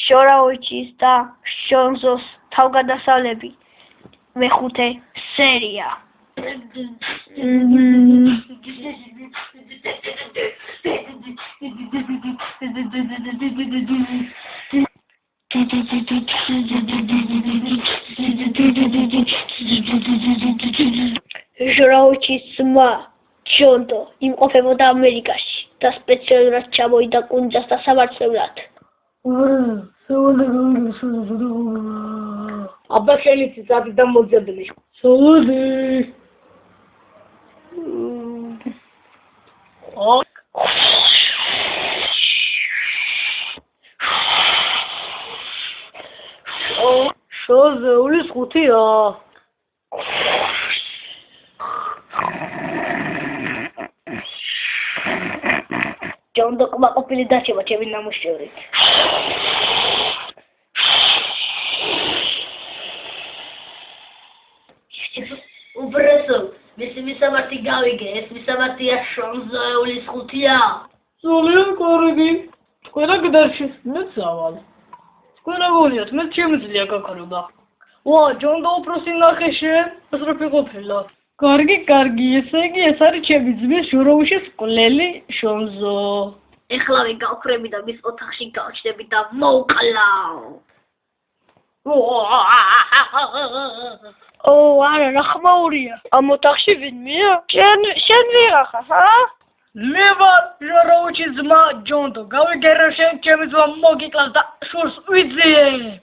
შორაუჩის და შონზოს თავგადასავლები მეხუთე სერია. შორაუჩის ძმა ჯონდო იმყოფებოდა ამერიკაში და სპეციალურად ჩამოვიდა კუნძულს დასამართლებლად. აბა შენი ციცაბი და მოძებნი. სოლოდი. შოზე ულის ხუთია. ჯონდო კმაყოფილი დარჩება ჩემი ნამუშევრით. უბრალოდ მისი მისამართი გავიგე, ეს მისამართია შონზოეულის ხუთია. სულიან კარგი. თქვენ აგდარჩით, მეც ავალ. თქვენ აგონიათ, მე შემიძლია გაქრობა. ვა, ჯონდო უпроსი ნახე შენ, ეს რა ფიქრობ? კარგი, ესე იგი ეს არის ჩემი ძმის შორაუშის მკვლელი შონზო. ეხლავე გავხრები და მის ოთახში გავჩნდები და მოვკლავ. არა, რა ხმაურია? ამ ოთახში ვინმეა? შენ ვიღახა, ჰა? მე ვარ შორაუჩის ძმა ჯონდო. გავიგე რომ შენ ჩემი ძმა მოგიკლავს და შორს ვიძიებ.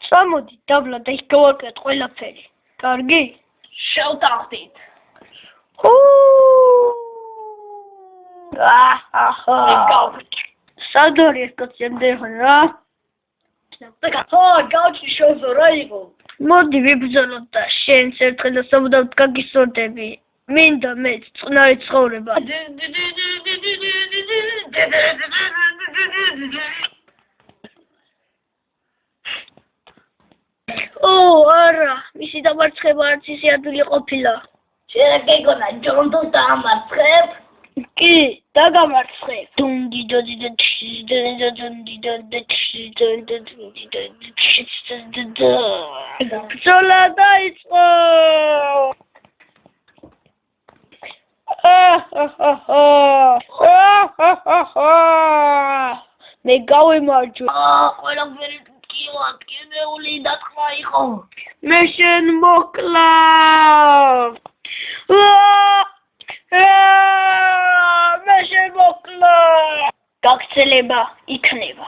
წამოდი, დაბლა და იქ გავაკეთოთ ყველაფერი. კარგი? შევტახდით. სადარი ეს კაცი რა? გავჩი შონზო რა იყო? მოდი ვიბრძოლოთ და შენც ერთხელ და სამუდამოდ გაგისწორდები. მინდა მეც წყნარი ცხოვრება. არა, მისი დამარცხება არც ისე ადვილი ყოფილა. შენ გეგონა ჯონდოს დაამარცხებ? კი, დაგამარცხებ. ბრძოლა დაიწყო. მე გავიმარჯვე. ყველაფერი კილად კიდეული დათხრა იყო. მე შენ მოკლავ. მე შენ მოკლავ. გაქცელება იქნება.